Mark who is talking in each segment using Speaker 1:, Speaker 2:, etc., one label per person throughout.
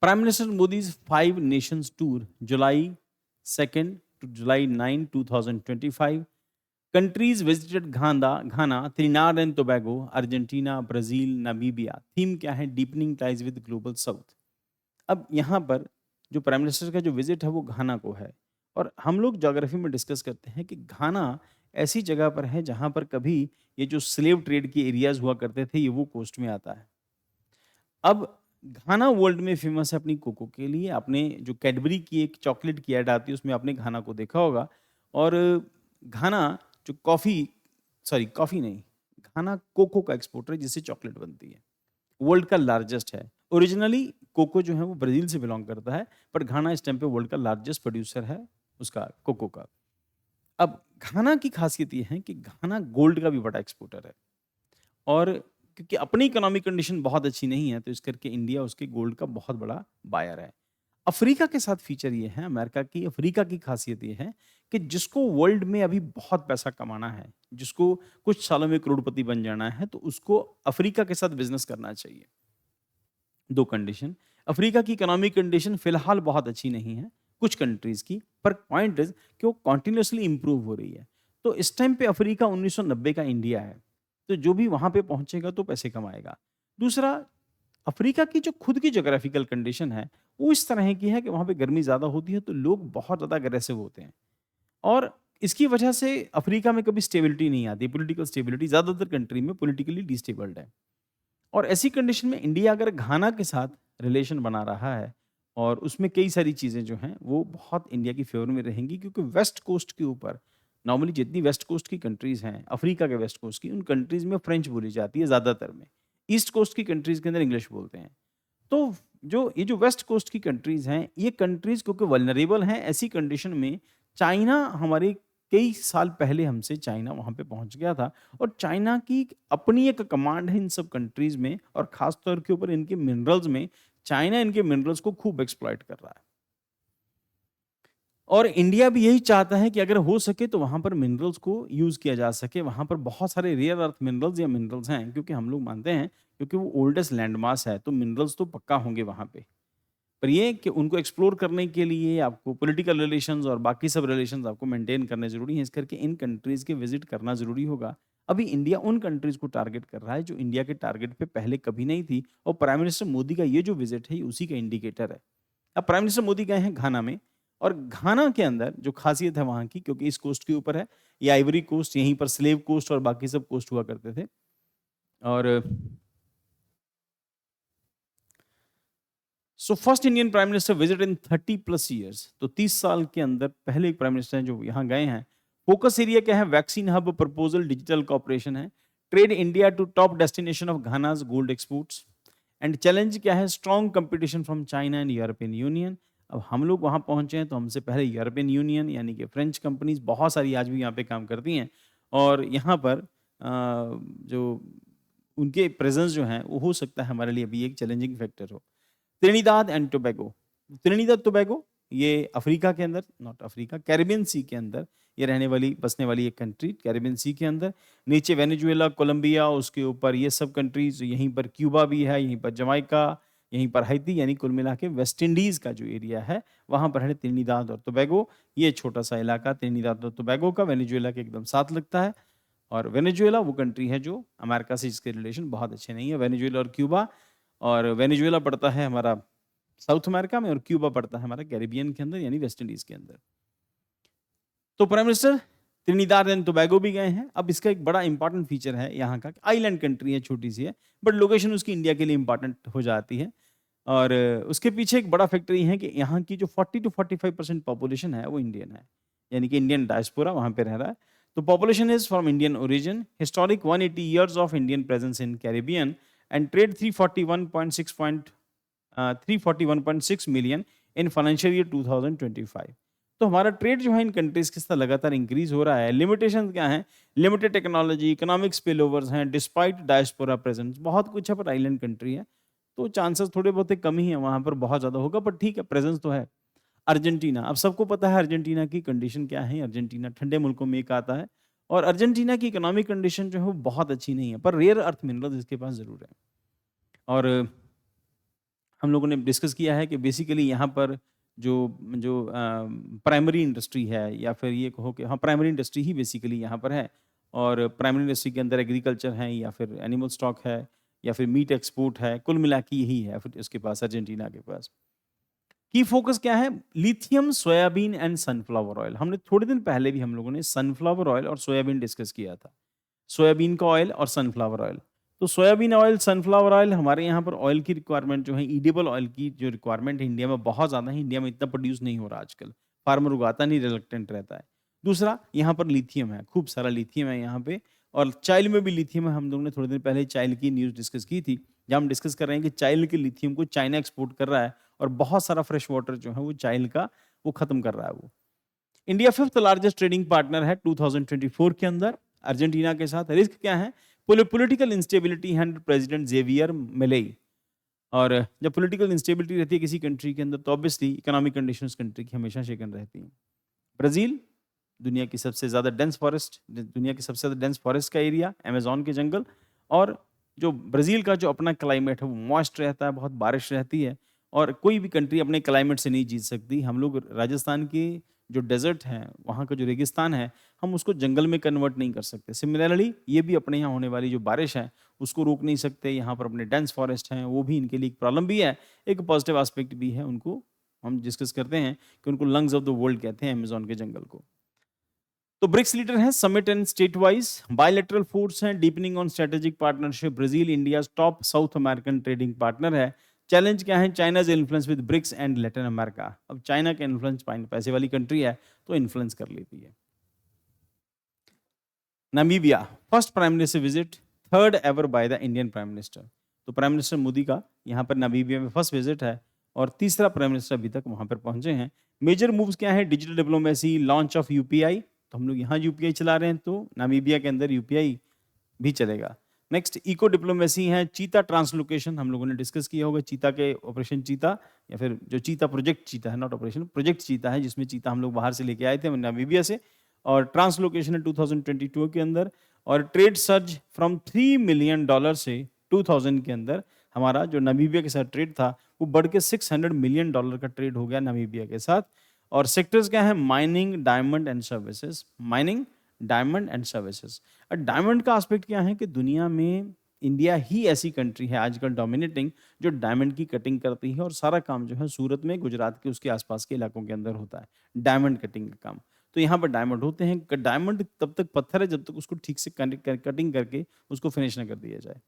Speaker 1: Prime Minister Modi's Five Nations Tour, July 2nd to July 9, 2025. Countries visited Ghana, Trinidad and Tobago, Argentina, Brazil, Namibia. Theme क्या है? Deepening ties with global south. अब यहाँ पर जो prime minister का जो visit है वो घाना को है, और हम लोग ज्योग्राफी में डिस्कस करते हैं कि घाना ऐसी जगह पर है जहाँ पर कभी ये जो स्लेव ट्रेड की एरियाज हुआ करते थे, ये वो कोस्ट में आता है। अब घाना वर्ल्ड में फेमस है अपनी कोको के लिए। आपने जो कैडबरी की एक चॉकलेट की ऐड आती है उसमें आपने घाना को देखा होगा। और घाना जो कॉफ़ी नहीं, घाना कोको का एक्सपोर्टर है जिससे चॉकलेट बनती है। वर्ल्ड का लार्जेस्ट है। ओरिजिनली कोको जो है वो ब्राज़ील से बिलॉन्ग करता है, बट घाना इस टाइम पे वर्ल्ड का लार्जेस्ट प्रोड्यूसर है उसका कोको का। अब घाना की ख़ासियत ये है कि घाना गोल्ड का भी बड़ा एक्सपोर्टर है, और क्योंकि अपनी इकोनॉमिक कंडीशन बहुत अच्छी नहीं है, तो इस करके इंडिया उसके गोल्ड का बहुत बड़ा बायर है। अफ्रीका के साथ फीचर ये है अमेरिका की, अफ्रीका की खासियत ये है कि जिसको वर्ल्ड में अभी बहुत पैसा कमाना है, जिसको कुछ सालों में करोड़पति बन जाना है, तो उसको अफ्रीका के साथ बिज़नेस करना चाहिए। 2 कंडीशन, अफ्रीका की इकोनॉमिक कंडीशन फिलहाल बहुत अच्छी नहीं है, कुछ कंट्रीज़ की, पर पॉइंट इज़ कि वो कंटीन्यूअसली इम्प्रूव हो रही है। तो इस टाइम पे अफ्रीका 1990 का इंडिया है, तो जो भी वहाँ पे पहुँचेगा तो पैसे कमाएगा। दूसरा, अफ्रीका की जो खुद की ज्योग्राफिकल कंडीशन है, वो इस तरह की है कि वहाँ पे गर्मी ज़्यादा होती है, तो लोग बहुत ज़्यादा अग्रेसिव होते हैं, और इसकी वजह से अफ्रीका में कभी स्टेबिलिटी नहीं आती, पॉलिटिकल स्टेबिलिटी ज़्यादातर कंट्री में पॉलिटिकली डिस्टेबल्ड है। और ऐसी कंडीशन में इंडिया अगर घाना के साथ रिलेशन बना रहा है, और उसमें कई सारी चीज़ें जो हैं वो बहुत इंडिया की फेवर में रहेंगी, क्योंकि वेस्ट कोस्ट के ऊपर नॉर्मली जितनी वेस्ट कोस्ट की कंट्रीज़ हैं, अफ्रीका के वेस्ट कोस्ट की, उन कंट्रीज़ में फ्रेंच बोली जाती है ज़्यादातर में। ईस्ट कोस्ट की कंट्रीज़ के अंदर इंग्लिश बोलते हैं। तो ये जो वेस्ट कोस्ट की कंट्रीज़ हैं, ये कंट्रीज़ क्योंकि वल्नरेबल हैं, ऐसी कंडीशन में चाइना हमारे कई साल पहले हमसे चाइना वहाँ पे पहुँच गया था, और चाइना की अपनी एक कमांड है इन सब कंट्रीज़ में, और ख़ास तौर के ऊपर इनके मिनरल्स में, चाइना इनके मिनरल्स को खूब एक्सप्लॉइट कर रहा है। और इंडिया भी यही चाहता है कि अगर हो सके तो वहाँ पर मिनरल्स को यूज़ किया जा सके। वहाँ पर बहुत सारे रेयर अर्थ मिनरल्स या मिनरल्स हैं, क्योंकि हम लोग मानते हैं, क्योंकि वो ओल्डेस्ट लैंड मास है, तो मिनरल्स तो पक्का होंगे वहाँ पे। पर ये कि उनको एक्सप्लोर करने के लिए आपको पॉलिटिकल रिलेशंस और बाकी सब रिलेशंस आपको मेंटेन करने ज़रूरी हैं, इस करके इन कंट्रीज़ के विज़िट करना ज़रूरी होगा। अभी इंडिया उन कंट्रीज़ को टारगेट कर रहा है जो इंडिया के टारगेट पे पहले कभी नहीं थी, और प्राइम मिनिस्टर मोदी का ये जो विज़िट है ये उसी का इंडिकेटर है। अब प्राइम मिनिस्टर मोदी गए हैं घाना में, और घाना के अंदर जो ख़ासियत है वहाँ की, क्योंकि इस कोस्ट के ऊपर है, ये आइवरी कोस्ट, यहीं पर स्लेव कोस्ट और बाकी सब कोस्ट हुआ करते थे। और so first Indian prime minister visit in 30 plus years, तो 30 साल के अंदर पहले एक प्राइम मिनिस्टर हैं जो यहाँ गए हैं। फोकस एरिया क्या है? Vaccine hub proposal, digital cooperation है, trade India to top destination of Ghana's gold exports, and challenge क्या है? Strong competition from China and European Union. अब हम लोग वहाँ पहुँचे हैं तो हमसे पहले यूरोपियन यूनियन यानी कि फ्रेंच कंपनीज बहुत सारी आज भी यहाँ पे काम करती हैं, और यहाँ पर जो उनके प्रेजेंस जो हैं वो हो सकता है हमारे लिए अभी एक चैलेंजिंग फैक्टर हो। Trinidad and Tobago, Trinidad Tobago ये अफ्रीका के अंदर, नॉट अफ्रीका, कैरिबियन सी के अंदर ये रहने वाली बसने वाली एक कंट्री, कैरिबियन सी के अंदर। नीचे वेनेजुएला, कोलंबिया, उसके ऊपर ये सब कंट्रीज, यहीं पर क्यूबा भी है, यहीं पर जमाइका, यहीं पर हैती, यानी कुल मिला के वेस्ट इंडीज का जो एरिया है वहां पर है त्रिनिदाद और टोबैगो। ये छोटा सा इलाका त्रिनिदाद और टोबैगो का वेनेजुएला के एकदम साथ लगता है, और वेनेजुएला वो कंट्री है जो अमेरिका से जिसके रिलेशन बहुत अच्छे नहीं है, वेनेजुएला और क्यूबा। और वेनेजुएला पड़ता है हमारा साउथ अमेरिका में, और क्यूबा पड़ता है हमारा कैरिबियन के अंदर यानी वेस्ट इंडीज के अंदर। तो prime minister Trinidad and Tobago भी गए हैं। अब इसका एक बड़ा इंपॉर्टेंट फीचर है यहाँ का, आइलैंड कंट्री है, छोटी सी है, बट लोकेशन उसकी इंडिया के लिए इंपॉर्टेंट हो जाती है। और उसके पीछे एक बड़ा फैक्टर ये है कि यहाँ की जो 40 to 45% पॉपुलेशन है वो इंडियन है, यानी कि इंडियन डायस्पोरा वहाँ पे रह रहा है। तो population is from Indian origin, historic 180 years of Indian presence in Caribbean, and trade 341.6 million in financial year 2025। तो हमारा ट्रेड जो है इन कंट्रीज के साथ लगातार इंक्रीज हो रहा है। लिमिटेशन क्या है? Limited technology, economic spill overs हैं, डिस्पाइट डायस्पोरा प्रेजेंस, बहुत कुछ है, पर आइलैंड कंट्री है, तो चांसेस थोड़े बहुत कम ही है, वहाँ पर बहुत ज़्यादा होगा, पर ठीक है, प्रेजेंस तो है। अर्जेंटीना, अब सबको पता है अर्जेंटीना की कंडीशन क्या है। अर्जेंटीना ठंडे मुल्कों में एक आता है, और अर्जेंटीना की इकोनॉमिक कंडीशन जो है वो बहुत अच्छी नहीं है, पर रेयर अर्थ मिनरल्स इसके पास ज़रूर है। और हम लोगों ने डिस्कस किया है कि बेसिकली यहाँ पर जो जो प्राइमरी इंडस्ट्री है, या फिर ये कहो कि हाँ, प्राइमरी इंडस्ट्री ही बेसिकली यहाँ पर है। और प्राइमरी इंडस्ट्री के अंदर एग्रीकल्चर है, या फिर एनिमल स्टॉक है, या फिर मीट एक्सपोर्ट है, कुल मिला के यही है फिर उसके पास, अर्जेंटीना के पास। की फोकस क्या है? Lithium, soybean and sunflower oil. हमने थोड़े दिन पहले भी हम लोगों ने सनफ्लावर ऑयल और सोयाबीन डिस्कस किया था। सोयाबीन का ऑयल और सनफ्लावर ऑयल। तो सोयाबीन ऑयल, सनफ्लावर ऑयल, हमारे यहाँ पर ऑयल की रिक्वायरमेंट जो है, ईडिबल ऑयल की जो रिक्वायरमेंट है इंडिया में बहुत ज़्यादा है। इंडिया में इतना प्रोड्यूस नहीं हो रहा आजकल, फार्मर उगाता नहीं, रिलक्टेंट रहता है। दूसरा, यहाँ पर लिथियम है, खूब सारा लिथियम है यहाँ पे, और चाइल्ड में भी लिथियम है। हम लोगों ने थोड़े दिन पहले चाइल्ड की न्यूज़ डिस्कस की थी, जहाँ हम डिस्कस कर रहे हैं कि चाइल्ड के लिथियम को चाइना एक्सपोर्ट कर रहा है, और बहुत सारा फ्रेश वाटर जो है वो चाइल्ड का वो खत्म कर रहा है वो। India fifth largest trading partner है 2024 के अंदर अर्जेंटीना के साथ। रिस्क क्या है? पॉलिटिकल इंस्टेबिलिटी है प्रेसिडेंट जेवियर मिलेई। और जब पॉलिटिकल इंस्टेबिलिटी रहती है किसी कंट्री के अंदर, तो ऑब्वियसली इकोनॉमिक कंडीशंस कंट्री की हमेशा शेकन रहती हैं। ब्राजील, दुनिया की सबसे ज़्यादा डेंस फॉरेस्ट, दुनिया की सबसे ज़्यादा डेंस फॉरेस्ट का एरिया, अमेजोन के जंगल। और जो ब्राज़ील का जो अपना क्लाइमेट है वो मॉइस्ट रहता है, बहुत बारिश रहती है, और कोई भी कंट्री अपने क्लाइमेट से नहीं जीत सकती। हम लोग राजस्थान की जो डेजर्ट है, वहाँ का जो रेगिस्तान है, हम उसको जंगल में कन्वर्ट नहीं कर सकते। सिमिलरली ये भी अपने यहाँ होने वाली जो बारिश है उसको रोक नहीं सकते। यहाँ पर अपने डेंस फॉरेस्ट हैं, वो भी इनके लिए एक प्रॉब्लम भी है, एक पॉजिटिव एस्पेक्ट भी है। उनको हम डिस्कस करते हैं कि उनको लंग्स ऑफ द वर्ल्ड कहते हैं अमेजोन के जंगल को। तो ब्रिक्स लीडर हैं, summit and state wise bilateral force हैं, deepening on strategic partnership. Brazil India top South American trading partner है। चैलेंज क्या है? China's influence with BRICS and Latin America. अब चाइना का इन्फ्लुएंस, पैसे वाली कंट्री है तो इन्फ्लुएंस कर लेती है। Namibia, first prime minister visit, third ever by the Indian prime minister. तो प्राइम मिनिस्टर मोदी का यहाँ पर नामीबिया में फर्स्ट विजिट है, और तीसरा प्राइम मिनिस्टर अभी तक वहां पर पहुंचे हैं। मेजर मूव्स क्या है? Digital diplomacy, launch of UPI. तो हम लोग यहाँ यूपीआई चला रहे हैं, तो नामीबिया के अंदर यूपीआई भी चलेगा। नेक्स्ट, इको डिप्लोमेसी है, चीता ट्रांसलोकेशन। हम लोगों ने डिस्कस किया होगा चीता के ऑपरेशन चीता, या फिर जो चीता प्रोजेक्ट चीता है, नॉट ऑपरेशन, प्रोजेक्ट चीता है, जिसमें चीता हम लोग बाहर से लेके आए थे नामीबिया से, और ट्रांसलोकेशन है 2022 के अंदर। और ट्रेड सर्ज फ्रॉम $3 मिलियन से 2000 के अंदर हमारा जो नामीबिया के साथ ट्रेड था वो बढ़ के $600 मिलियन का ट्रेड हो गया नामीबिया के साथ। और सेक्टर्स क्या है? Mining, diamond and services. Mining, diamond and services. और डायमंड का एस्पेक्ट क्या है कि दुनिया में इंडिया ही ऐसी कंट्री है आजकल डोमिनेटिंग, जो डायमंड की कटिंग करती है, और सारा काम जो है सूरत में, गुजरात के उसके आसपास के इलाकों के अंदर होता है डायमंड कटिंग का काम। तो यहाँ पर डायमंड होते हैं। डायमंड तब तक पत्थर है जब तक उसको ठीक से कटिंग करके उसको फिनिश ना कर दिया जाए।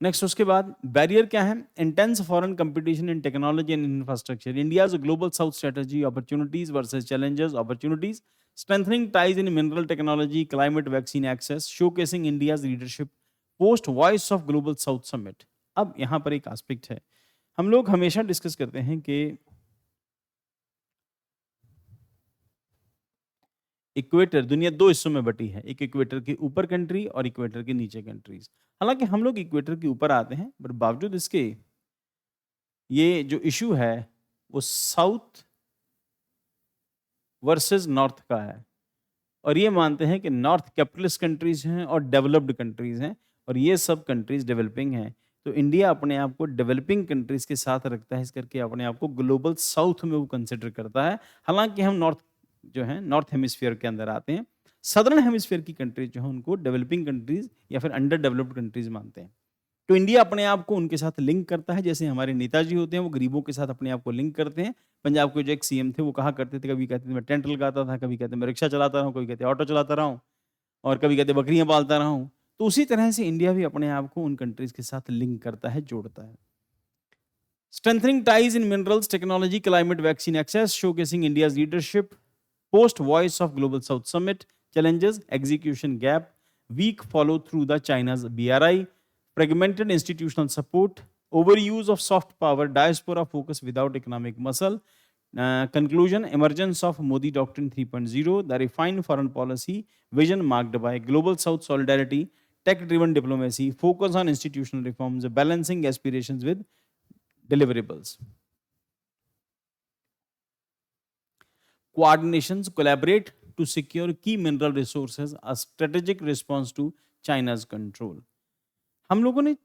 Speaker 1: नेक्स्ट, उसके बाद बैरियर क्या है? Intense foreign competition in technology and infrastructure. India's global south strategy, opportunities versus challenges. Opportunities, strengthening ties in mineral technology, climate, vaccine access, showcasing India's leadership post voice of global south summit. अब यहाँ पर एक aspect है, हम लोग हमेशा discuss करते हैं कि इक्वेटर, दुनिया दो हिस्सों में बटी है, एक इक्वेटर के ऊपर कंट्री और इक्वेटर के नीचे कंट्रीज। हालांकि हम लोग इक्वेटर के ऊपर आते हैं, पर बावजूद इसके ये जो इशू है वो साउथ वर्सेस नॉर्थ का है, और ये मानते हैं कि नॉर्थ कैपिटलिस्ट कंट्रीज हैं और डेवलप्ड कंट्रीज हैं, और ये सब कंट्रीज डेवलपिंग हैं। तो इंडिया अपने आप को डेवलपिंग कंट्रीज के साथ रखता है, इस करके अपने आप को ग्लोबल साउथ में वो कंसिडर करता है। हालांकि हम नॉर्थ जो है नॉर्थ हेमिस्फीयर के अंदर आते हैं। सदर्न हेमिस्फीयर की कंट्रीज जो है उनको डेवलपिंग कंट्रीज या फिर अंडर डेवलप्ड कंट्रीज मानते हैं। तो इंडिया अपने आप को उनके साथ लिंक करता है, जैसे हमारे नेताजी होते हैं वो गरीबों के साथ अपने आप को लिंक करते हैं। पंजाब के जो एक सीएम थे वो कहा करते थे, कभी कहते थे मैं टेंट लगाता था, कभी कहते मैं रिक्शा चलाता रहा हूँ, कभी कहते ऑटो चलाता रहा हूँ, और कभी कहते बकरियां पालता रहा हूँ। तो उसी तरह से इंडिया भी अपने आप को उन कंट्रीज के साथ लिंक करता है, जोड़ता है। Strengthening ties in minerals, technology, climate, vaccine access, showcasing India's leadership post voice of global south summit. Challenges, execution gap, weak follow through the China's BRI, fragmented institutional support, overuse of soft power, diaspora focus without economic muscle. Conclusion, emergence of Modi Doctrine 3.0, the refined foreign policy vision marked by global South solidarity, tech-driven diplomacy, focus on institutional reforms, balancing aspirations with deliverables. Coordinations, collaborate to secure key mineral resources, a strategic response to China's control. हम लोगों ने